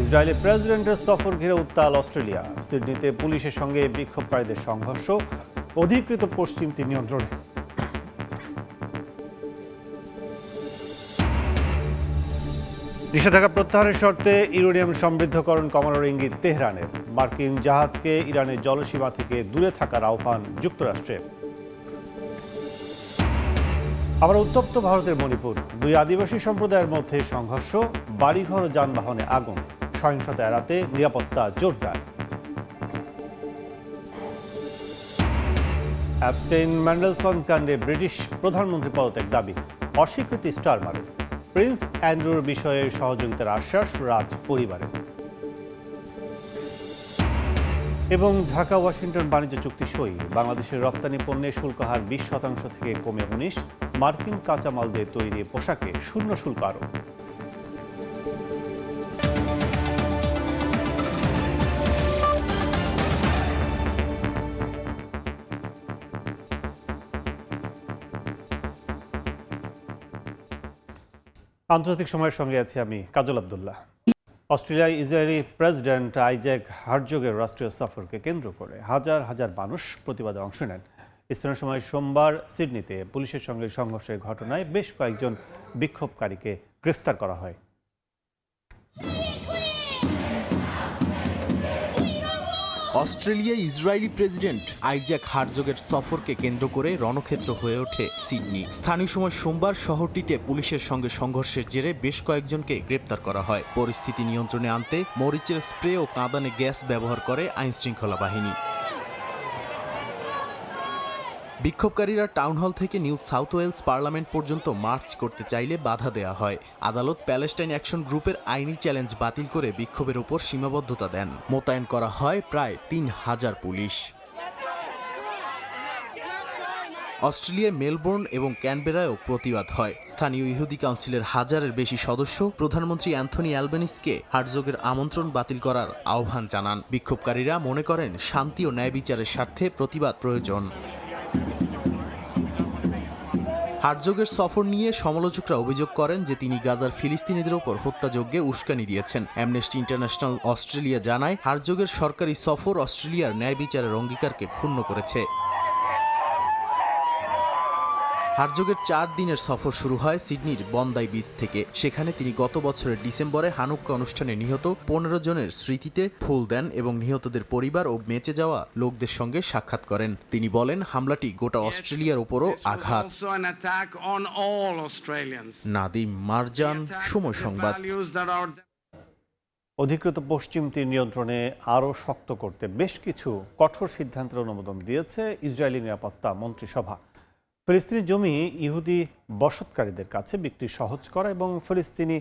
Israeli প্রেসিডেন্টের সফর ঘিরে উত্তাল অস্ট্রেলিয়া। সিডনিতে পুলিশের সঙ্গে বিক্ষোভকারীদের সংঘর্ষ, অধিকৃত পশ্চিম তীর নিয়ন্ত্রণে। নিষেধাজ্ঞা প্রত্যাহারের শর্তে ইউরেনিয়াম সমৃদ্ধকরণ কমানোর ইঙ্গিত তেহরানের। মার্কিন জাহাজকে ইরানের জলসীমা থেকে দূরে থাকার আহ্বান যুক্তরাষ্ট্রের। আবার উত্তপ্ত ভারতের মণিপুর, দুই আদিবাসী সম্প্রদায়ের মধ্যে সংঘর্ষ, বাড়িঘর ও যানবাহনে আগুন। সহিংসতা এড়াতে নিরাপত্তা জোরদার। অ্যাবস্টেইন ম্যান্ডেলসন কাণ্ডে ব্রিটিশ প্রধানমন্ত্রী পদত্যাগ দাবি, অস্বীকৃতি স্টারমারের। প্রিন্স অ্যান্ড্রুর বিষয়ে সহযোগিতার আশ্বাস রাজ পরিবারের। এবং ঢাকা ওয়াশিংটন বাণিজ্য চুক্তি সই, বাংলাদেশের রপ্তানি পণ্যের শুল্ক হার 20% থেকে কমে 19। মার্কিন কাঁচামাল দিয়ে তৈরি পোশাকে শূন্য শুল্ক আরোপ। আন্তর্জাতিক সময়ের সঙ্গে আছি আমি কাজল আব্দুল্লাহ। অস্ট্রেলিয়ায় ইসরায়েলি প্রেসিডেন্ট আইজ্যাক হার্জগের রাষ্ট্রীয় সফরকে কেন্দ্র করে হাজার হাজার মানুষ প্রতিবাদে অংশ নেন। স্থানীয় সময় সোমবার সিডনিতে পুলিশের সঙ্গে সংঘর্ষের ঘটনায় বেশ কয়েকজন বিক্ষোভকারীকে গ্রেফতার করা হয়। অস্ট্রেলিয়ায় ইসরায়েলি প্রেসিডেন্ট আইজ্যাক হার্জগের সফরকে কেন্দ্র করে রণক্ষেত্র হয়ে ওঠে সিডনি। স্থানীয় সময় সোমবার শহরটিতে পুলিশের সঙ্গে সংঘর্ষের জেরে বেশ কয়েকজনকে গ্রেপ্তার করা হয়। পরিস্থিতি নিয়ন্ত্রণে আনতে মরিচের স্প্রে ও কাঁদানে গ্যাস ব্যবহার করে আইনশৃঙ্খলা বাহিনী। বিক্ষোভকারীরা টাউন হল থেকে নিউ সাউথ ওয়েলস পার্লামেন্ট পর্যন্ত মার্চ করতে চাইলে বাধা দেয়া হয়। আদালত প্যালেস্টাইন অ্যাকশন গ্রুপের আইনি চ্যালেঞ্জ বাতিল করে বিক্ষোভের উপর সীমাবদ্ধতা দেন। মোতায়েন করা হয় প্রায় 3000 পুলিশ। অস্ট্রেলিয়ায় মেলবোর্ন এবং ক্যানবেরায়ও প্রতিবাদ হয়। স্থানীয় ইহুদি কাউন্সিলের হাজারের বেশি সদস্য প্রধানমন্ত্রী অ্যান্থনি অ্যালবেনিসকে হার্জগের আমন্ত্রণ বাতিল করার আহ্বান জানান। বিক্ষোভকারীরা মনে করেন শান্তি ও ন্যায় বিচারের স্বার্থে প্রতিবাদ প্রয়োজন। হার্জগের সফর নিয়ে সমালোচকরা অভিযোগ করেন যে তিনি গাজার ফিলিস্তিনিদের ওপর হত্যাযজ্ঞে উস্কানি দিয়েছেন। অ্যামনেস্টি ইন্টারন্যাশনাল অস্ট্রেলিয়া জানায়, হার্জগের সরকারি সফর অস্ট্রেলিয়ার ন্যায় বিচারের অঙ্গীকারকে ক্ষুণ্ণ করেছে। হার্জগের 4 দিনের সফর শুরু হয় সিডনির বন্দাই বিচ থেকে। সেখানে তিনি গত বছরের ডিসেম্বরে হানুক্কা অনুষ্ঠানে নিহত 15 জনের স্মৃতিতে ফুল দেন এবং নিহতদের পরিবার ও বেঁচে যাওয়া লোকদের সঙ্গে সাক্ষাৎ করেন। তিনি বলেন, হামলাটি গোটা অস্ট্রেলিয়ার উপরও আঘাত। নাদিম মারজান, সময় সংবাদ। অধিকৃত পশ্চিম তীর নিয়ন্ত্রণে আরও শক্ত করতে বেশ কিছু কঠোর সিদ্ধান্তের অনুমোদন দিয়েছে ইসরায়েলি নিরাপত্তা মন্ত্রিসভা। ফিলিস্তিনি জমি ইহুদি বসতকারীদের কাছে বিক্রি সহজ করা এবং ফিলিস্তিনি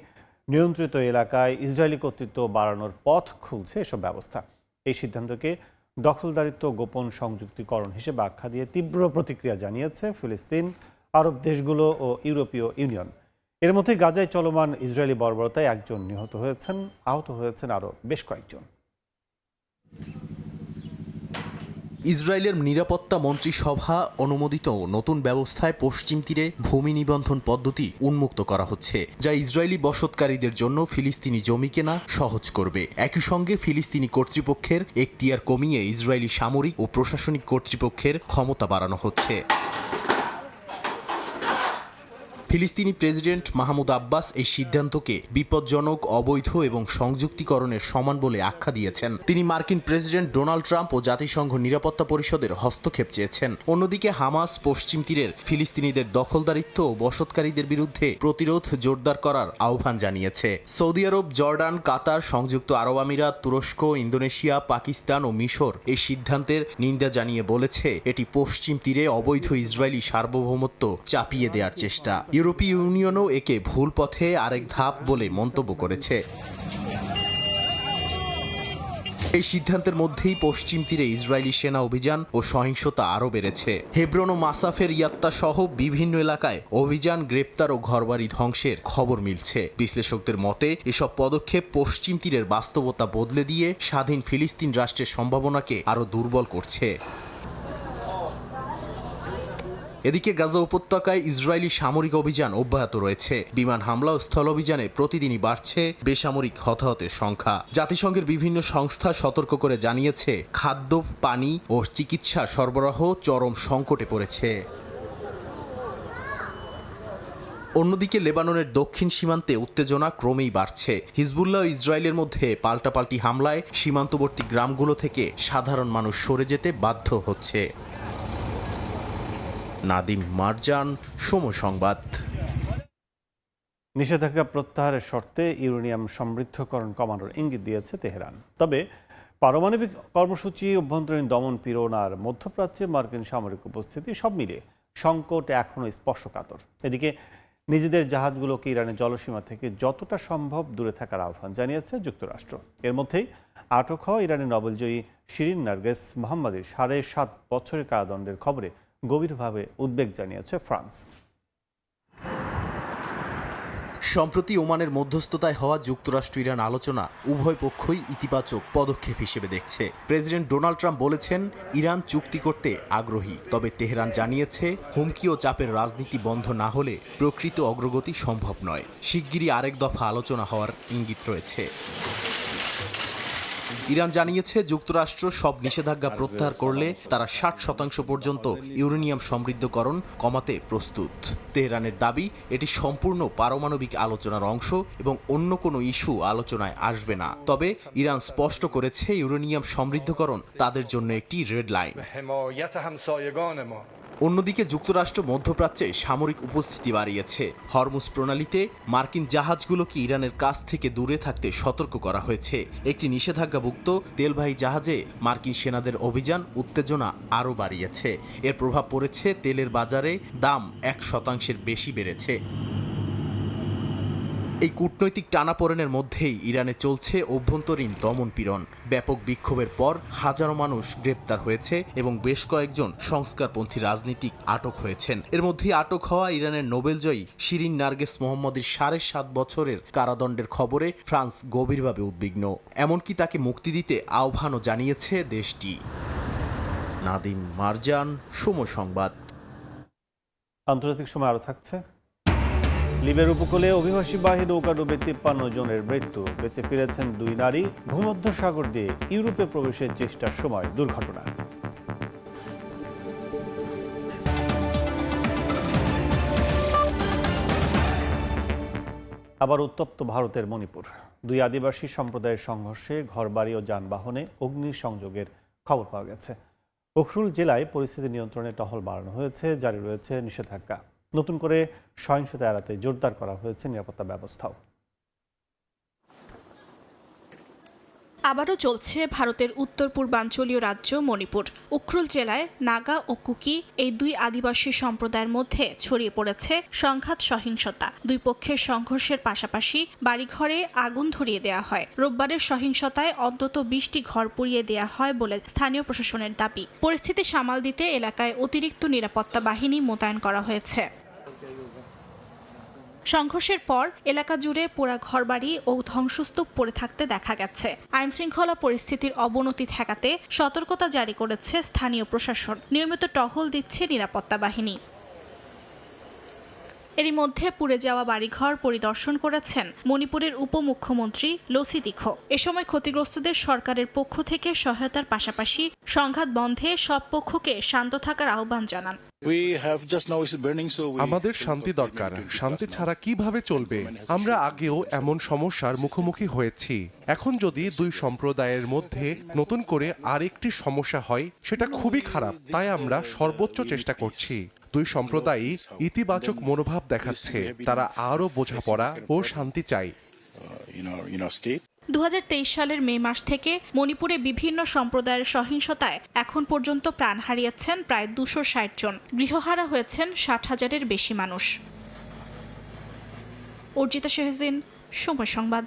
নিয়ন্ত্রিত এলাকায় ইসরায়েলি কর্তৃত্ব বাড়ানোর পথ খুলছে এসব ব্যবস্থা। এই সিদ্ধান্তকে দখলদারিত্ব গোপন সংযুক্তিকরণ হিসেবে আখ্যা দিয়ে তীব্র প্রতিক্রিয়া জানিয়েছে ফিলিস্তিন, আরব দেশগুলো ও ইউরোপীয় ইউনিয়ন। এর মধ্যে গাজায় চলমান ইসরায়েলি বর্বরতায় একজন নিহত হয়েছেন, আহত হয়েছেন আরও বেশ কয়েকজন। ইসরায়েলের নিরাপত্তা মন্ত্রিসভা অনুমোদিত নতুন ব্যবস্থায় পশ্চিম তীরে ভূমি নিবন্ধন পদ্ধতি উন্মুক্ত করা হচ্ছে, যা ইসরায়েলি বসতকারীদের জন্য ফিলিস্তিনি জমি কেনা সহজ করবে। একই সঙ্গে ফিলিস্তিনি কর্তৃপক্ষের এখতিয়ার কমিয়ে ইসরায়েলি সামরিক ও প্রশাসনিক কর্তৃপক্ষের ক্ষমতা বাড়ানো হচ্ছে। ফিলিস্তিনি প্রেসিডেন্ট মাহমুদ আব্বাস এই সিদ্ধান্তকে বিপজ্জনক, অবৈধ এবং সংযুক্তিকরণের সমান বলে আখ্যা দিয়েছেন। তিনি মার্কিন প্রেসিডেন্ট ডোনাল্ড ট্রাম্প ও জাতিসংঘ নিরাপত্তা পরিষদের হস্তক্ষেপ চেয়েছেন। অন্যদিকে হামাস পশ্চিম তীরের ফিলিস্তিনিদের দখলদারিত্ব ও বসতকারীদের বিরুদ্ধে প্রতিরোধ জোরদার করার আহ্বান জানিয়েছে। সৌদি আরব, জর্ডান, কাতার, সংযুক্ত আরব আমিরাত, তুরস্ক, ইন্দোনেশিয়া, পাকিস্তান ও মিশর এই সিদ্ধান্তের নিন্দা জানিয়ে বলেছে, এটি পশ্চিম তীরে অবৈধ ইসরায়েলি সার্বভৌমত্ব চাপিয়ে দেওয়ার চেষ্টা। ইউরোপীয় ইউনিয়নও একে ভুল পথে আরেক ধাপ বলে মন্তব্য করেছে। এই সিদ্ধান্তের মধ্যেই পশ্চিম তীরে ইসরায়েলি সেনা অভিযান ও সহিংসতা আরও বেড়েছে। হেব্রন ও মাসাফের ইয়াত্তা সহ বিভিন্ন এলাকায় অভিযান, গ্রেপ্তার ও ঘরবাড়ি ধ্বংসের খবর মিলছে। বিশ্লেষকদের মতে, এসব পদক্ষেপ পশ্চিম তীরের বাস্তবতা বদলে দিয়ে স্বাধীন ফিলিস্তিন রাষ্ট্রের সম্ভাবনাকে আরও দুর্বল করছে। এদিকে গাজা উপত্যকায় ইসরায়েলি সামরিক অভিযান অব্যাহত রয়েছে। বিমান হামলা ও স্থল অভিযানে প্রতিদিনই বাড়ছে বেসামরিক হতাহতের সংখ্যা। জাতিসংঘের বিভিন্ন সংস্থা সতর্ক করে জানিয়েছে, খাদ্য, পানি ও চিকিৎসা সরবরাহ চরম সংকটে পড়েছে। অন্যদিকে লেবাননের দক্ষিণ সীমান্তে উত্তেজনা ক্রমেই বাড়ছে। হিজবুল্লাহ ও ইসরায়েলের মধ্যে পাল্টাপাল্টি হামলায় সীমান্তবর্তী গ্রামগুলো থেকে সাধারণ মানুষ সরে যেতে বাধ্য হচ্ছে। নাদিম মারজান, সময় সংবাদ। নিষেধাজ্ঞা প্রত্যাহারের শর্তে ইউরেনিয়াম সমৃদ্ধকরণ কমানোর ইঙ্গিত দিয়েছে তেহরান। তবে পারমাণবিক কর্মসূচি, অভ্যন্তরীণ দমন পীড়ন আর মধ্যপ্রাচ্যে মার্কিন সামরিক উপস্থিতি সব মিলিয়ে সংকট এখনও স্পর্শকাতর। এদিকে নিজেদের জাহাজগুলোকে ইরানের জলসীমা থেকে যতটা সম্ভব দূরে থাকার আহ্বান জানিয়েছে যুক্তরাষ্ট্র। এর মধ্যেই আটক হওয়া ইরানের নোবেলজয়ী শিরিন নার্গিস মোহাম্মদীর 7.5 বছরের কারাদণ্ডের খবরে গভীরভাবে উদ্বেগ জানিয়েছে ফ্রান্স। সম্প্রতি ওমানের মধ্যস্থতায় হওয়া যুক্তরাষ্ট্র ইরান আলোচনা উভয় পক্ষই ইতিবাচক পদক্ষেপ হিসেবে দেখছে। প্রেসিডেন্ট ডোনাল্ড ট্রাম্প বলেছেন, ইরান চুক্তি করতে আগ্রহী, তবে তেহরান জানিয়েছে হুমকি ও চাপের রাজনীতি বন্ধ না হলে প্রকৃত অগ্রগতি সম্ভব নয়। শিগগিরই আরেক দফা আলোচনা হওয়ার ইঙ্গিত রয়েছে। ইরান জানিয়েছে, যুক্তরাষ্ট্র সব নিষেধাজ্ঞা প্রত্যাহার করলে তারা 60% পর্যন্ত ইউরেনিয়াম সমৃদ্ধকরণ কমাতে প্রস্তুত। তেহরানের দাবি, এটি সম্পূর্ণ পারমাণবিক আলোচনার অংশ এবং অন্য কোনো ইস্যু আলোচনায় আসবে না। তবে ইরান স্পষ্ট করেছে, ইউরেনিয়াম সমৃদ্ধকরণ তাদের জন্য একটি রেড লাইন। অন্যদিকে যুক্তরাষ্ট্র মধ্যপ্রাচ্যে সামরিক উপস্থিতি বাড়িয়েছে। হরমুজ প্রণালীতে মার্কিন জাহাজগুলোকে ইরানের কাছ থেকে দূরে থাকতে সতর্ক করা হয়েছে। একটি নিষেধাজ্ঞাভুক্ত তেলবাহী জাহাজে মার্কিন সেনাদের অভিযান উত্তেজনা আরও বাড়িয়েছে। এর প্রভাব পড়েছে তেলের বাজারে, দাম 1% বেশি বেড়েছে। এই কূটনৈতিক টানাপোড়েনের মধ্যেই ইরানে চলছে অভ্যন্তরীণ দমনপীড়ন। ব্যাপক বিক্ষোভের পর হাজারো মানুষ গ্রেপ্তার হয়েছে এবং বেশ কয়েকজন সংস্কারপন্থী রাজনীতিক আটক হয়েছেন। এর মধ্যেই আটক হওয়া ইরানের নোবেলজয়ী শিরিন নার্গিস মোহাম্মদীর 7.5 বছরের কারাদণ্ডের খবরে ফ্রান্স গভীরভাবে উদ্বিগ্ন। এমনকি তাকে মুক্তি দিতে আহ্বানও জানিয়েছে দেশটি। নাদিম মারজান, সময় সংবাদ। আন্তর্জাতিক সময় আরও থাকছে। লিবিয়ার উপকূলে অভিবাসীবাহী নৌকা ডুবে 53 জনের মৃত্যু। বেঁচে ফিরেছেন 2 নারী। ভূমধ্যসাগর দিয়ে ইউরোপে প্রবেশের চেষ্টার সময় দুর্ঘটনা। আবার উত্তপ্ত ভারতের মণিপুর। 2 আদিবাসী সম্প্রদায়ের সংঘর্ষে ঘরবাড়ি ও যানবাহনে অগ্নিসংযোগের খবর পাওয়া গেছে। উখরুল জেলায় পরিস্থিতি নিয়ন্ত্রণে টহল বাড়ানো হয়েছে, জারি রয়েছে নিষেধাজ্ঞা। নতুন করে সহিংসতা এড়াতে জোরদার করা হয়েছে নিরাপত্তা ব্যবস্থাও। আবারও চলছে ভারতের উত্তর পূর্বাঞ্চলীয় রাজ্য মণিপুর। উখরুল জেলায় নাগা ও কুকি এই 2 আদিবাসী সম্প্রদায়ের মধ্যে ছড়িয়ে পড়েছে সংঘাত সহিংসতা। 2 পক্ষের সংঘর্ষের পাশাপাশি বাড়িঘরে আগুন ধরিয়ে দেওয়া হয়। রোববারের সহিংসতায় অন্তত 20টি ঘর পুড়িয়ে দেওয়া হয় বলে স্থানীয় প্রশাসনের দাবি। পরিস্থিতি সামাল দিতে এলাকায় অতিরিক্ত নিরাপত্তা বাহিনী মোতায়েন করা হয়েছে। সংঘর্ষের পর এলাকা জুড়ে পোড়া ঘরবাড়ি ও ধ্বংসস্তূপ পড়ে থাকতে দেখা গেছে। আইনশৃঙ্খলা পরিস্থিতির অবনতি ঠেকাতে সতর্কতা জারি করেছে স্থানীয় প্রশাসন। নিয়মিত টহল দিচ্ছে নিরাপত্তা বাহিনী। এরই মধ্যে পুড়ে যাওয়া বাড়িঘর পরিদর্শন করেছেন মণিপুরের উপমুখ্যমন্ত্রী লোসি দিখো। এ সময় ক্ষতিগ্রস্তদের সরকারের পক্ষ থেকে সহায়তার পাশাপাশি সংঘাত বন্ধে সব পক্ষকে শান্ত থাকার আহ্বান জানান। আমাদের শান্তি দরকার। শান্তি ছাড়া কিভাবে চলবে? আমরা আগেও এমন সমস্যার মুখোমুখি হয়েছি। এখন যদি 2 সম্প্রদায়ের মধ্যে নতুন করে আরেকটি সমস্যা হয়, সেটা খুবই খারাপ। তাই আমরা সর্বোচ্চ চেষ্টা করছি। 2 সম্প্রদায়ই ইতিবাচক মনোভাব দেখাচ্ছে। তারা আরও বোঝাপড়া ও শান্তি চায়। 2023 সালের মে মাস থেকে মণিপুরে বিভিন্ন সম্প্রদায়ের সহিংসতায় এখন পর্যন্ত প্রাণ হারিয়েছেন প্রায় 260 জন। গৃহহারা হয়েছেন 60,000-এর বেশি মানুষ। অর্জিতা শেহজিন, সময় সংবাদ।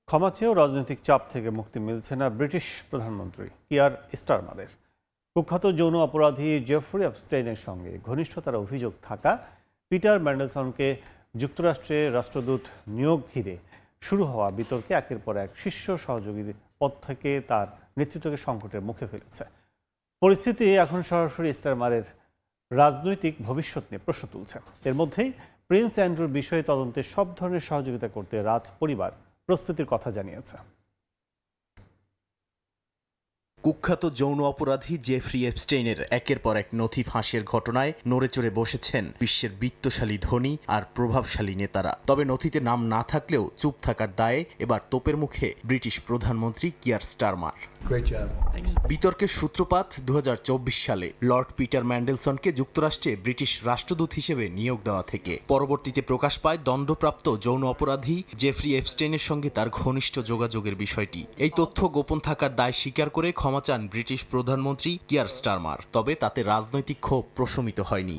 ক্ষমা চেয়েও রাজনৈতিক চাপ থেকে মুক্তি মিলছে না ব্রিটিশ প্রধানমন্ত্রী কিয়ার স্টারমারের। কুখ্যাত যৌন অপরাধী জেফ্রি এপস্টেইনের সঙ্গে ঘনিষ্ঠতার অভিযোগ থাকা পিটার ম্যান্ডেলসনকে যুক্তরাষ্ট্রে রাষ্ট্রদূত নিয়োগ ঘিরে শুরু হওয়া বিতর্কে একের পর এক শীর্ষ সহযোগীর পদ থেকে তার নেতৃত্বকে সংকটের মুখে ফেলেছে। পরিস্থিতি এখন সরাসরি স্টারমারের রাজনৈতিক ভবিষ্যৎ নিয়ে প্রশ্ন তুলছে। এর মধ্যেই প্রিন্স অ্যান্ড্রুর বিষয়ে তদন্তে সব ধরনের সহযোগিতা করতে রাজ পরিবার প্রস্তুতির কথা জানিয়েছে। কুখ্যাত যৌন অপরাধী জেফ্রি এপস্টেইনের একের পর এক নথি ফাঁসের ঘটনায় নড়েচড়ে বসেছেন বিশ্বের বিত্তশালী ধনী আর প্রভাবশালী নেতারা। তবে নথিতে নাম না থাকলেও চুপ থাকার দায়ে এবার তোপের মুখে ব্রিটিশ প্রধানমন্ত্রী কিয়ার স্টারমার। বিতর্কের সূত্রপাত 2024 সালে লর্ড পিটার ম্যান্ডেলসনকে যুক্তরাষ্ট্রে ব্রিটিশ রাষ্ট্রদূত হিসেবে নিয়োগ দেওয়া থেকে। পরবর্তীতে প্রকাশ পায় দণ্ডপ্রাপ্ত যৌন অপরাধী জেফ্রি এপস্টেইনের সঙ্গে তার ঘনিষ্ঠ যোগাযোগের বিষয়টি। এই তথ্য গোপন থাকার দায় স্বীকার করে ক্ষমা চান ব্রিটিশ প্রধানমন্ত্রী কিয়ার স্টারমার। তবে তাতে রাজনৈতিক ক্ষোভ প্রশমিত হয়নি।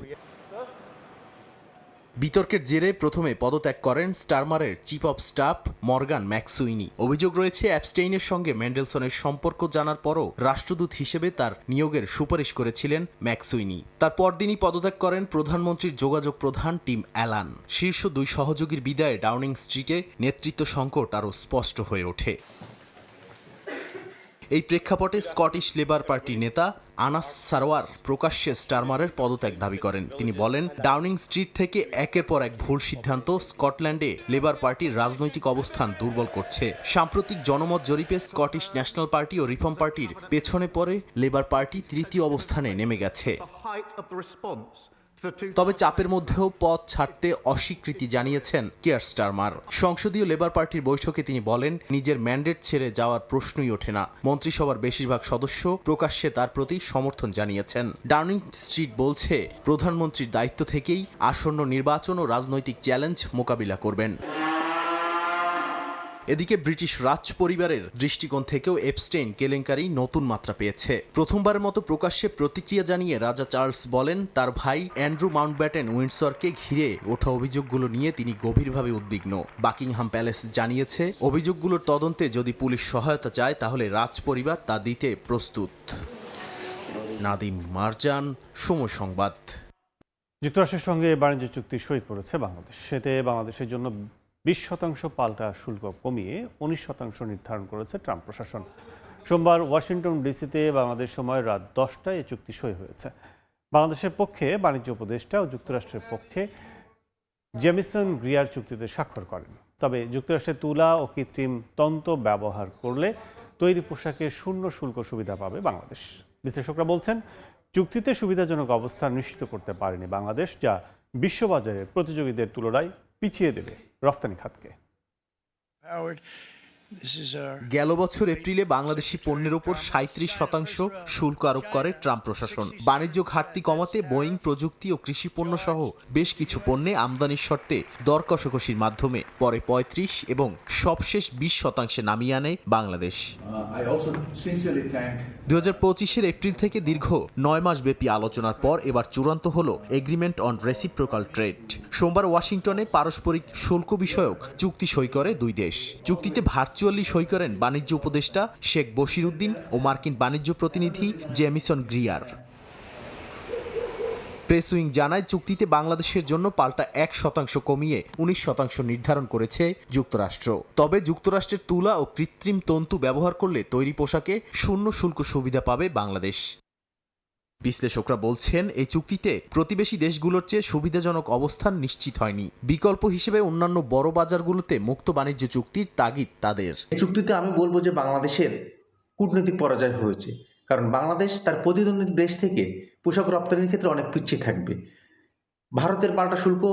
বিতর্কের জেরে প্রথমে পদত্যাগ করেন স্টারমারের চিফ অব স্টাফ মর্গান ম্যাকসুইনি। অভিযোগ রয়েছে অ্যাপস্টেইনের সঙ্গে ম্যান্ডেলসনের সম্পর্ক জানার পরও রাষ্ট্রদূত হিসেবে তার নিয়োগের সুপারিশ করেছিলেন ম্যাকসুইনি। তার পরদিনই পদত্যাগ করেন প্রধানমন্ত্রীর যোগাযোগ প্রধান টিম অ্যালান। শীর্ষ দুই সহযোগীর বিদায়ে ডাউনিং স্ট্রিটে নেতৃত্ব সংকট আরও স্পষ্ট হয়ে ওঠে। এই প্রেক্ষাপটে স্কটিশ লেবার পার্টির নেতা আনাস সারওয়ার প্রকাশ্যে স্টারমারের পদত্যাগ দাবি করেন। তিনি বলেন, ডাউনিং স্ট্রিট থেকে একের পর এক ভুল সিদ্ধান্ত স্কটল্যান্ডে লেবার পার্টির রাজনৈতিক অবস্থান দুর্বল করছে। সাম্প্রতিক জনমত জরিপে স্কটিশ ন্যাশনাল পার্টি ও রিফর্ম পার্টির পেছনে পড়ে লেবার পার্টি তৃতীয় অবস্থানে নেমে গেছে। তবে চাপের মধ্যেও পদ ছাড়তে অস্বীকৃতি জানিয়েছেন কিয়ার স্টারমার। সংসদীয় লেবার পার্টির বৈঠকে তিনি বলেন, নিজের ম্যান্ডেট ছেড়ে যাওয়ার প্রশ্নই ওঠে না। মন্ত্রিসভার বেশিরভাগ সদস্য প্রকাশ্যে তার প্রতি সমর্থন জানিয়েছেন। ডাউনিং স্ট্রিট বলছে, প্রধানমন্ত্রীর দায়িত্ব থেকেই আসন্ন নির্বাচন ও রাজনৈতিক চ্যালেঞ্জ মোকাবিলা করবেন। এদিকে ব্রিটিশ রাজ পরিবারের দৃষ্টিকোণ থেকেও এপস্টেইন কেলেঙ্কারি নতুন মাত্রা পেয়েছে। প্রথমবারের মতো প্রকাশ্যে প্রতিক্রিয়া জানিয়ে রাজা চার্লস বলেন, তার ভাই অ্যান্ড্রু মাউন্টব্যাটেন উইন্ডসরকে ঘিরে ওঠা অভিযোগগুলো নিয়ে তিনি গভীরভাবে উদ্বিগ্ন। বাকিংহাম প্যালেস জানিয়েছে, অভিযোগগুলোর তদন্তে যদি পুলিশ সহায়তা চায় তাহলে রাজ পরিবার তা দিতে প্রস্তুত। নাদিম মারজান, সময় সংবাদ। যুক্তরাষ্ট্রের সঙ্গে বাণিজ্য চুক্তি সই করেছে বাংলাদেশ। এতে বাংলাদেশের জন্য 20% পাল্টা শুল্ক কমিয়ে 19% নির্ধারণ করেছে ট্রাম্প প্রশাসন। সোমবার ওয়াশিংটন ডিসিতে বাংলাদেশ সময় রাত 10টায় এই চুক্তি সই হয়েছে। বাংলাদেশের পক্ষে বাণিজ্য উপদেষ্টা ও যুক্তরাষ্ট্রের পক্ষে জেমিসন গ্রিয়ার চুক্তিতে স্বাক্ষর করেন। তবে যুক্তরাষ্ট্রের তুলা ও কৃত্রিম তন্তু ব্যবহার করলে তৈরি পোশাকে শূন্য শুল্ক সুবিধা পাবে বাংলাদেশ। বিশ্লেষকরা বলছেন, চুক্তিতে সুবিধাজনক অবস্থান নিশ্চিত করতে পারেনি বাংলাদেশ, যা বিশ্ববাজারে প্রতিযোগীদের তুলনায় পিছিয়ে দেবে রফতানি খাতকে। গেল বছর এপ্রিলে বাংলাদেশি পণ্যের ওপর 37% শুল্ক আরোপ করে ট্রাম্প প্রশাসন। বাণিজ্য ঘাটতি কমাতে বোয়িং প্রযুক্তি ও কৃষি পণ্য সহ বেশ কিছু পণ্যে আমদানির শর্তে দর কষাকষির মাধ্যমে পরে 35 এবং সবশেষ 20% নামিয়ে আনে বাংলাদেশ। 2025 এপ্রিল থেকে দীর্ঘ 9 মাস ব্যাপী আলোচনার পর এবার চূড়ান্ত হলো এগ্রিমেন্ট অন রেসিপ্রোকাল ট্রেড। সোমবার ওয়াশিংটনে পারস্পরিক শুল্ক বিষয়ক চুক্তি সই করে দুই দেশ। চুক্তিতে ভার্চুয়ালি সই করেন বাণিজ্য উপদেষ্টা শেখ বশির উদ্দিন ও মার্কিন বাণিজ্য প্রতিনিধি জেমিসন গ্রিয়ার। প্রেস উইং জানায়, চুক্তিতে বাংলাদেশের জন্য পাল্টা 1% কমিয়ে 19% নির্ধারণ করেছে যুক্তরাষ্ট্র। তবে যুক্তরাষ্ট্রের তুলা ও কৃত্রিম তন্তু ব্যবহার করলে তৈরি পোশাকে শূন্য শুল্ক সুবিধা পাবে বাংলাদেশ। বিশ্লেষকরা বলছেন, এই চুক্তিতে প্রতিবেশী দেশগুলোর চেয়ে সুবিধাজনক অবস্থান নিশ্চিত হয়নি। বিকল্প হিসেবে অন্যান্য বড় বাজারগুলোতে মুক্ত বাণিজ্য চুক্তির তাগিদ তাদের। এই চুক্তিতে আমি বলবো যে বাংলাদেশের কূটনৈতিক পরাজয় হয়েছে, কারণ বাংলাদেশ তার প্রতিদ্বন্দ্বী দেশ থেকে পোশাক রপ্তানির ক্ষেত্রে অনেক পিছিয়ে থাকবে। ভারতের পাল্টা শুল্ক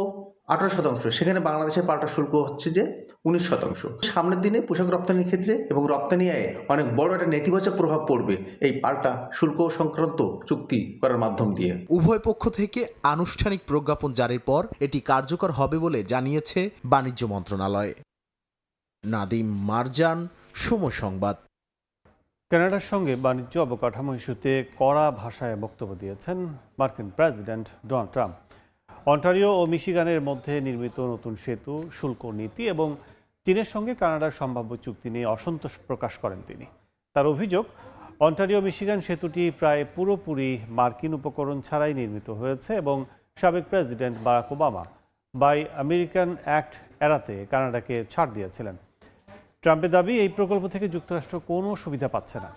18%, সেখানে বাংলাদেশের পাল্টা শুল্ক হচ্ছে যে 19%। সামনের দিনে পোশাক রপ্তানির ক্ষেত্রে এবং রপ্তানি আয়ে অনেক বড় একটা নেতিবাচক প্রভাব পড়বে এই পাল্টা শুল্ক সংক্রান্ত চুক্তি করার মাধ্যম দিয়ে। উভয় পক্ষ থেকে আনুষ্ঠানিক প্রজ্ঞাপন জারির পর এটি কার্যকর হবে বলে জানিয়েছে বাণিজ্য মন্ত্রণালয়। নাদিম মারজান, সময় সংবাদ। কানাডার সঙ্গে বাণিজ্য অবকাঠামো ইস্যুতে কড়া ভাষায় বক্তব্য দিয়েছেন মার্কিন প্রেসিডেন্ট ডোনাল্ড ট্রাম্প। অন্টারিও ও মিশিগানের মধ্যে নির্মিত নতুন সেতু, শুল্ক নীতি এবং চীনের সঙ্গে কানাডার সম্ভাব্য চুক্তি নিয়ে অসন্তোষ প্রকাশ করেন তিনি। তার অভিযোগ, অন্টারিও মিশিগান সেতুটি প্রায় পুরোপুরি মার্কিন উপকরণ ছাড়াই নির্মিত হয়েছে এবং সাবেক president Barack Obama buy American act এড়াতে কানাডাকে ছাড় দিয়েছিলেন। ট্রাম্পের দাবি, এই প্রকল্প থেকে যুক্তরাষ্ট্র কোনো সুবিধা পাচ্ছে না।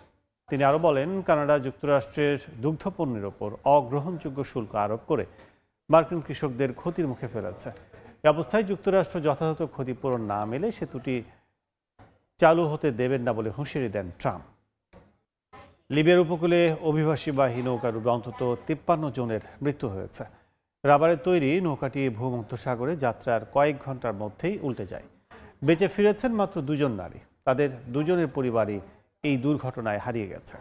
তিনি আরও বলেন, কানাডা যুক্তরাষ্ট্রের দুগ্ধপণ্যের ওপর অগ্রহণযোগ্য শুল্ক আরোপ করে মার্কিন কৃষকদের ক্ষতির মুখে ফেলেছে। এ অবস্থায় যুক্তরাষ্ট্র যথাযথ ক্ষতিপূরণ না মেলে সেতুটি চালু হতে দেবেন না বলে হুঁশিয়ারি দেন ট্রাম্প। লিবিয়ার উপকূলে অভিবাসী বাহী নৌকাডুবে অন্তত 53 জনের মৃত্যু হয়েছে। রাবারের তৈরি নৌকাটি ভূমধ্যসাগরে যাত্রার কয়েক ঘন্টার মধ্যেই উল্টে যায়। বেঁচে ফিরেছেন মাত্র 2 জন নারী। তাদের 2 জনের পরিবারই এই দুর্ঘটনায় হারিয়ে গেছে।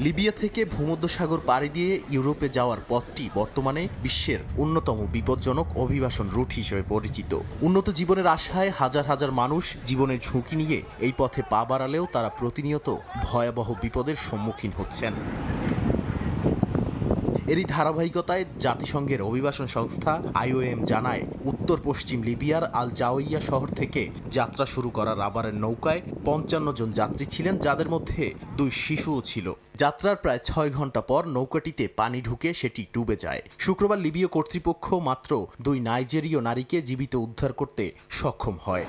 লিবিয়া থেকে ভূমধ্যসাগর পাড়ি দিয়ে ইউরোপে যাওয়ার পথটি বর্তমানে বিশ্বের অন্যতম বিপজ্জনক অভিবাসন রুট হিসেবে পরিচিত। উন্নত জীবনের আশায় হাজার হাজার মানুষ জীবনের ঝুঁকি নিয়ে এই পথে পা বাড়ালেও তারা প্রতিনিয়ত ভয়াবহ বিপদের সম্মুখীন হচ্ছেন। এরই ধারাবাহিকতায় জাতিসংঘের অভিবাসন সংস্থা IOM জানায়, উত্তর পশ্চিম লিবিয়ার আল জাওইয়া শহর থেকে যাত্রা শুরু করা রাবারের নৌকায় 55 জন যাত্রী ছিলেন, যাদের মধ্যে 2 শিশুও ছিল। যাত্রার প্রায় 6 ঘন্টা পর নৌকাটিতে পানি ঢুকে সেটি ডুবে যায়। শুক্রবার লিবীয় কর্তৃপক্ষ মাত্র 2 নাইজেরীয় নারীকে জীবিত উদ্ধার করতে সক্ষম হয়।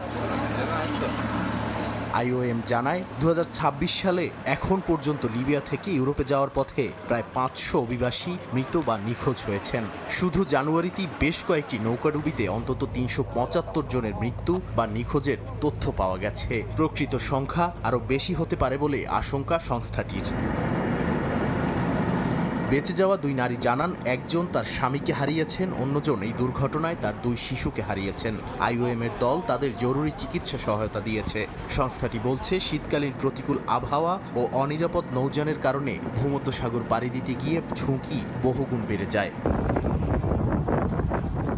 IOM জানায়, 2026 সালে এখন পর্যন্ত লিবিয়া থেকে ইউরোপে যাওয়ার পথে প্রায় 500 অভিবাসী মৃত বা নিখোঁজ হয়েছেন। শুধু জানুয়ারিতেই বেশ কয়েকটি নৌকাডুবিতে অন্তত 375 জনের মৃত্যু বা নিখোঁজের তথ্য পাওয়া গেছে। প্রকৃত সংখ্যা আরও বেশি হতে পারে বলে আশঙ্কা সংস্থাটির। বেঁচে যাওয়া 2 নারী জানান, একজন তার স্বামীকে হারিয়েছেন, অন্যজন এই দুর্ঘটনায় তার 2 শিশুকে হারিয়েছেন। IOM এর দল তাদের জরুরি চিকিৎসা সহায়তা দিয়েছে। সংস্থাটি বলছে, শীতকালীন প্রতিকূল আবহাওয়া ও অনিরাপদ নৌযানের কারণে ভূমধ্যসাগর পাড়ি দিতে গিয়ে ঝুঁকি বহুগুণ বেড়ে যায়।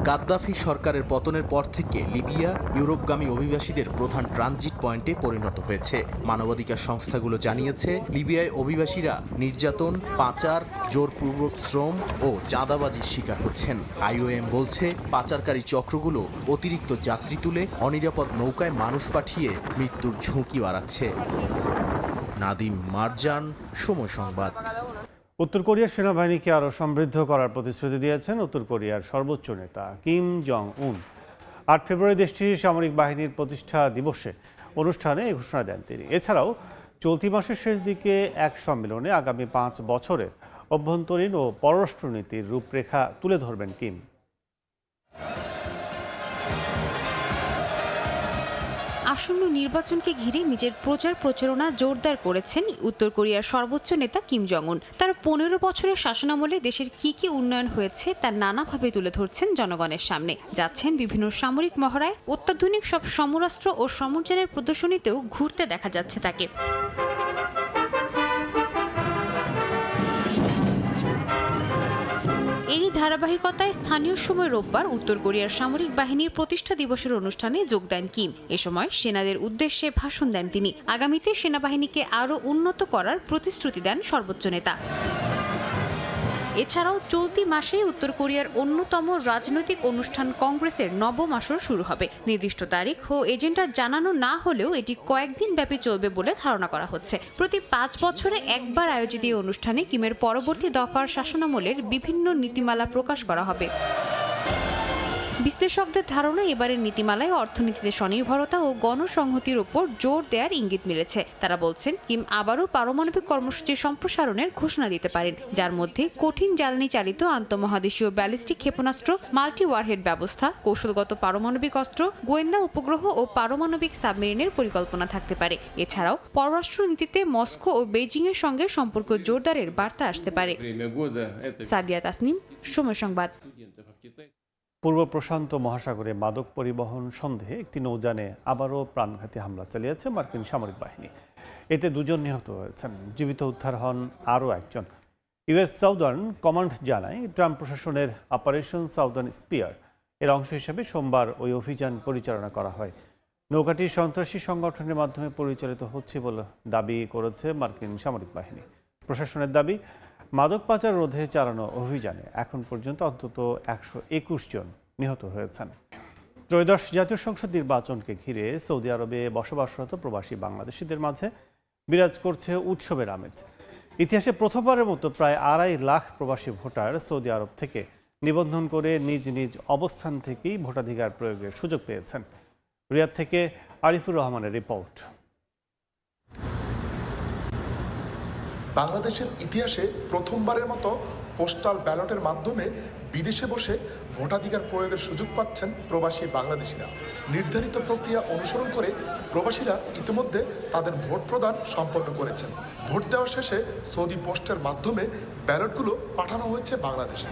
গাদ্দাফি সরকারের পতনের পর থেকে লিবিয়া ইউরোপগামী অভিবাসীদের প্রধান ট্রানজিট পয়েন্টে পরিণত হয়েছে। মানবাধিকার সংস্থাগুলো জানিয়েছে, লিবিয়ায় অভিবাসীরা নির্যাতন, পাচার, জোরপূর্বক শ্রম ও চাঁদাবাজির শিকার হচ্ছেন। IOM বলছে, পাচারকারী চক্রগুলো অতিরিক্ত যাত্রী তুলে অনিরাপদ নৌকায় মানুষ পাঠিয়ে মৃত্যুর ঝুঁকি বাড়াচ্ছে। নাদিম মারজান, সময় সংবাদ। উত্তর কোরিয়ার সেনাবাহিনীকে আরও সমৃদ্ধ করার প্রতিশ্রুতি দিয়েছেন উত্তর কোরিয়ার সর্বোচ্চ নেতা কিম জং উন। 8 ফেব্রুয়ারি দেশটির সামরিক বাহিনীর প্রতিষ্ঠা দিবসে অনুষ্ঠানে এই ঘোষণা দেন তিনি। এছাড়াও চলতি মাসের শেষ দিকে এক সম্মেলনে আগামী 5 বছরের অভ্যন্তরীণ ও পররাষ্ট্রনীতির রূপরেখা তুলে ধরবেন কিম। আসন্ন নির্বাচনকে ঘিরে নিজের প্রচারণা জোরদার করেছেন উত্তর কোরিয়ার সর্বোচ্চ নেতা কিম জং উন। তার 15 বছরের শাসনামলে দেশের কি উন্নয়ন হয়েছে তা নানাভাবে তুলে ধরছেন জনগণের সামনে। যাচ্ছেন বিভিন্ন সামরিক মহড়ায়, অত্যাধুনিক সব সমরাস্ত্র ও সমরযানের প্রদর্শনীতেও ঘুরতে দেখা যাচ্ছে তাকে। এরই ধারাবাহিকতায় স্থানীয় সময় রোববার উত্তর কোরিয়ার সামরিক বাহিনীর প্রতিষ্ঠা দিবসের অনুষ্ঠানে যোগ দেন কিম। এ সময় সেনাদের উদ্দেশ্যে ভাষণ দেন তিনি। আগামীতে সেনাবাহিনীকে আরও উন্নত করার প্রতিশ্রুতি দেন সর্বোচ্চ নেতা। এছাড়াও চলতি মাসেই উত্তর কোরিয়ার অন্যতম রাজনৈতিক অনুষ্ঠান কংগ্রেসের নবম আসর শুরু হবে। নির্দিষ্ট তারিখ ও এজেন্ডা জানানো না হলেও এটি কয়েকদিন ব্যাপী চলবে বলে ধারণা করা হচ্ছে। প্রতি 5 বছরে একবার আয়োজিত এই অনুষ্ঠানে কিমের পরবর্তী দফার শাসনামলের বিভিন্ন নীতিমালা প্রকাশ করা হবে। বিশ্লেষকদের ধারণা, এবারের নীতিমালায় অর্থনীতিতে স্বনির্ভরতা ও গণসংহতির ওপর জোর দেওয়ার ইঙ্গিত মিলেছে। তারা বলছেন, কিম আবারও পারমাণবিক কর্মসূচির সম্প্রসারণের ঘোষণা দিতে পারেন, যার মধ্যে কঠিন জ্বালানি চালিত আন্তঃমহাদেশীয় ব্যালিস্টিক ক্ষেপণাস্ত্র, মাল্টি ওয়ারহেড ব্যবস্থা, কৌশলগত পারমাণবিক অস্ত্র, গোয়েন্দা উপগ্রহ ও পারমাণবিক সাবমেরিনের পরিকল্পনা থাকতে পারে। এছাড়াও পররাষ্ট্রনীতিতে মস্কো ও বেইজিং এর সঙ্গে সম্পর্ক জোরদারের বার্তা আসতে পারে। সাদিয়া তাসনিম, সময় সংবাদ। পূর্ব প্রশান্ত মহাসাগরে মাদক পরিবহন সন্দেহে একটি নৌযানে আবারও প্রাণঘাতী হামলা চালিয়েছে মার্কিন সামরিক বাহিনী। এতে 2 জন নিহত হয়েছেন। জীবিত উদ্ধার হন আরও একজন। US সাউদার্ন কমান্ড জানায়, ট্রাম্প প্রশাসনের অপারেশন সাউদার্ন স্পিয়ার এর অংশ হিসেবে সোমবার ওই অভিযান পরিচালনা করা হয়। নৌকাটি সন্ত্রাসী সংগঠনের মাধ্যমে পরিচালিত হচ্ছে বলে দাবি করেছে মার্কিন সামরিক বাহিনী। প্রশাসনের দাবি, মাদক পাচার রোধে চালানো অভিযানে এখন পর্যন্ত অন্তত 121 জন নিহত হয়েছেন। ত্রয়োদশ জাতীয় সংসদ নির্বাচনকে ঘিরে সৌদি আরবে বসবাসরত প্রবাসী বাংলাদেশিদের মাঝে বিরাজ করছে উৎসবের আমেজ। ইতিহাসে প্রথমবারের মতো প্রায় 2.5 লাখ প্রবাসী ভোটার সৌদি আরব থেকে নিবন্ধন করে নিজ নিজ অবস্থান থেকেই ভোটাধিকার প্রয়োগের সুযোগ পেয়েছেন। রিয়াদ থেকে আরিফুর রহমানের রিপোর্ট। বাংলাদেশের ইতিহাসে প্রথমবারের মতো পোস্টাল ব্যালটের মাধ্যমে বিদেশে বসে ভোটাধিকার প্রয়োগের সুযোগ পাচ্ছেন প্রবাসী বাংলাদেশিরা। নির্ধারিত প্রক্রিয়া অনুসরণ করে প্রবাসীরা ইতিমধ্যে তাদের ভোট প্রদান সম্পন্ন করেছেন। ভোট দেওয়া শেষে সৌদি পোস্টের মাধ্যমে ব্যালটগুলো পাঠানো হয়েছে বাংলাদেশে।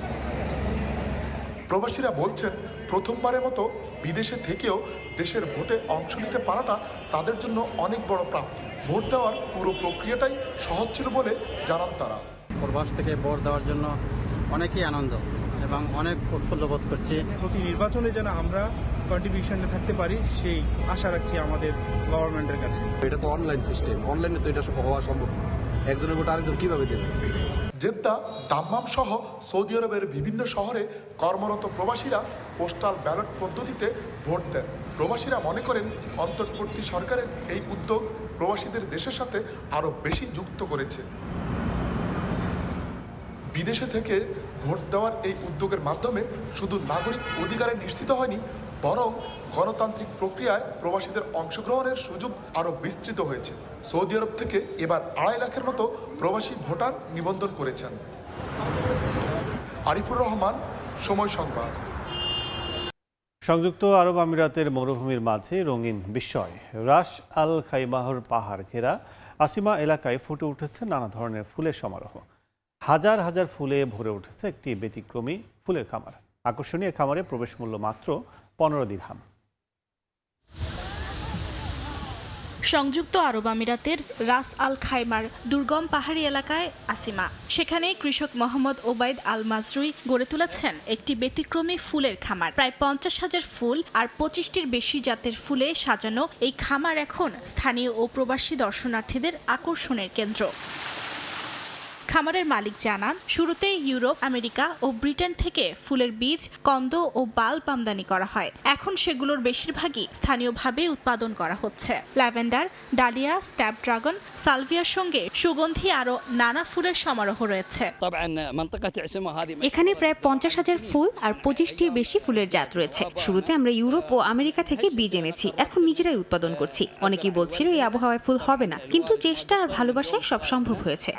প্রবাসীরা বলছেন, প্রথমবারের মতো বিদেশে থেকেও দেশের ভোটে অংশ নিতে পারাটা তাদের জন্য অনেক বড় প্রাপ্তি। ভোট দেওয়ার পুরো প্রক্রিয়াটাই সহজ ছিল বলে জানান তারা। প্রবাস থেকে ভোট দেওয়ার জন্য অনেকই আনন্দ এবং অনেক উৎফুল্ল বোধ করছি। প্রতি নির্বাচনে যেন আমরা কন্ট্রিবিউশনে থাকতে পারি সেই আশা রাখছি আমাদের গভর্নমেন্টের কাছে। এটা তো অনলাইন সিস্টেম, অনলাইনে তো এটা হওয়া সম্ভব না। একজনের ভোট আরেকজন কিভাবে দেবে? জেদ্দা, দাম্মাম সহ সৌদি আরবের বিভিন্ন শহরে কর্মরত প্রবাসীরা পোস্টাল ব্যালট পদ্ধতিতে ভোট দেন। প্রবাসীরা মনে করেন অন্তর্বর্তী সরকারের এই উদ্যোগ প্রবাসীদের দেশের সাথে আরও বেশি যুক্ত করেছে। বিদেশে থেকে ভোট দেওয়ার এই উদ্যোগের মাধ্যমে শুধু নাগরিক অধিকারে নিশ্চিত হয়নি, বরং গণতান্ত্রিক প্রক্রিয়ায় প্রবাসীদের অংশগ্রহণের সুযোগ আরও বিস্তৃত হয়েছে। সৌদি আরব থেকে এবার 2.5 লাখের মতো প্রবাসী ভোটার নিবন্ধন করেছেন। আরিফুর রহমান, সময় সংবাদ। সংযুক্ত আরব আমিরাতের মরুভূমির মাঝে রঙিন বিস্ময়। রাস আল খাইমাহর পাহাড় ঘেরা আসিমা এলাকায় ফুটে উঠেছে নানা ধরনের ফুলের সমারোহ। হাজার হাজার ফুলে ভরে উঠেছে একটি ব্যতিক্রমী ফুলের খামার। আকর্ষণীয় খামারে প্রবেশ মূল্য মাত্র 15 দিরহাম। সংযুক্ত আরব আমিরাতের রাস আল খাইমার দুর্গম পাহাড়ি এলাকায় আসিমা। সেখানে কৃষক মোহাম্মদ ওবায়দ আল মাজরুই গড়ে তুলেছেন একটি ব্যতিক্রমী ফুলের খামার। প্রায় 50,000 ফুল আর 25টির বেশি জাতের ফুলে সাজানো এই খামার এখন স্থানীয় ও প্রবাসী দর্শনার্থীদের আকর্ষণের কেন্দ্র। খামারের মালিক জানান, শুরুতেই ইউরোপ, আমেরিকা ও ব্রিটেন থেকে ফুলের বীজ, কন্দ ও বাল্ব আমদানি করা হয়। এখন সেগুলোর বেশিরভাগই স্থানীয়ভাবে উৎপাদন করা হচ্ছে। ল্যাভেন্ডার, ডালিয়া, স্ন্যাপড্রাগন, সালভিয়ার সঙ্গে সুগন্ধি আরও নানা ফুলের সমারোহ রয়েছে। এখানে প্রায় 50,000 ফুল আর 25টির বেশি ফুলের জাত রয়েছে। শুরুতে আমরা ইউরোপ ও আমেরিকা থেকে বীজ এনেছি, এখন নিজেরাই উৎপাদন করছি। অনেকেই বলছিল এই আবহাওয়ায় ফুল হবে না, কিন্তু চেষ্টা আর ভালোবাসায় সব সম্ভব হয়েছে।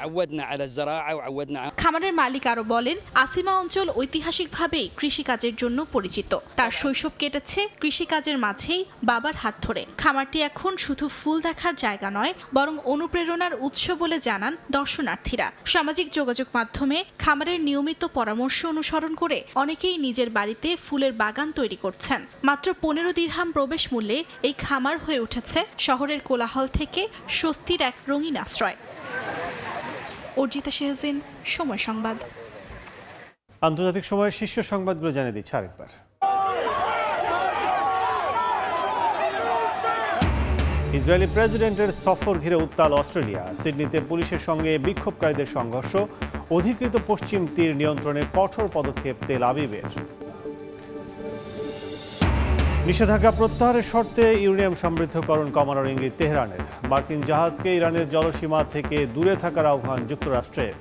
খামারের মালিক আরো বলেন, আসিমা অঞ্চল ঐতিহাসিকভাবেই কৃষিকাজের জন্য পরিচিত। তার শৈশব কেটেছে কৃষিকাজের মাঝেই বাবার হাত ধরে। খামারটি এখন শুধু ফুল দেখার জায়গা নয়, বরং অনুপ্রেরণার উৎস বলে জানান দর্শনার্থীরা। সামাজিক যোগাযোগ মাধ্যমে খামারের নিয়মিত পরামর্শ অনুসরণ করে অনেকেই নিজের বাড়িতে ফুলের বাগান তৈরি করছেন। মাত্র 15 দিরহাম প্রবেশ মূল্যে এই খামার হয়ে উঠেছে শহরের কোলাহল থেকে স্বস্তির এক রঙিন আশ্রয়। অর্জিতা শেহজিন, সময় সংবাদ। আন্তর্জাতিক সময়ের শীর্ষ সংবাদগুলো জানিয়ে দিচ্ছে আরেকবার। ইসরায়েলি প্রেসিডেন্টের সফর ঘিরে উত্তাল অস্ট্রেলিয়া। সিডনিতে পুলিশের সঙ্গে বিক্ষোভকারীদের সংঘর্ষ। অধিকৃত পশ্চিম তীর নিয়ন্ত্রণে কঠোর পদক্ষেপ তেল আবিবের। নিষেধাজ্ঞা প্রত্যাহারের শর্তে ইউরেনিয়াম সমৃদ্ধকরণ কমানোর ইঙ্গিত তেহরানের। মার্কিন জাহাজকে ইরানের জলসীমা থেকে দূরে থাকার আহ্বান যুক্তরাষ্ট্রের।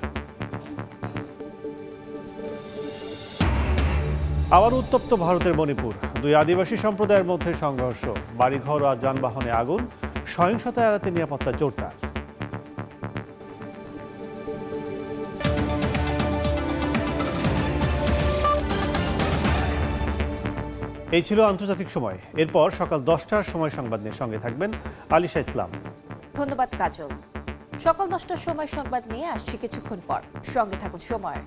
আবার উত্তপ্ত ভারতের মণিপুর। দুই আদিবাসী সম্প্রদায়ের মধ্যে সংঘর্ষ। বাড়িঘর আর যানবাহনে আগুন। সহিংসতা এড়াতে নিরাপত্তা জোরদার। এই ছিল আন্তর্জাতিক সময়। এরপর সকাল 10টার সময় সংবাদ নিয়ে সঙ্গে থাকবেন আলিশা ইসলাম। ধন্যবাদ কাজল। সকাল 10টার সময় সংবাদ নিয়ে আসছি কিছুক্ষণ পর। সঙ্গে থাকুন সময়।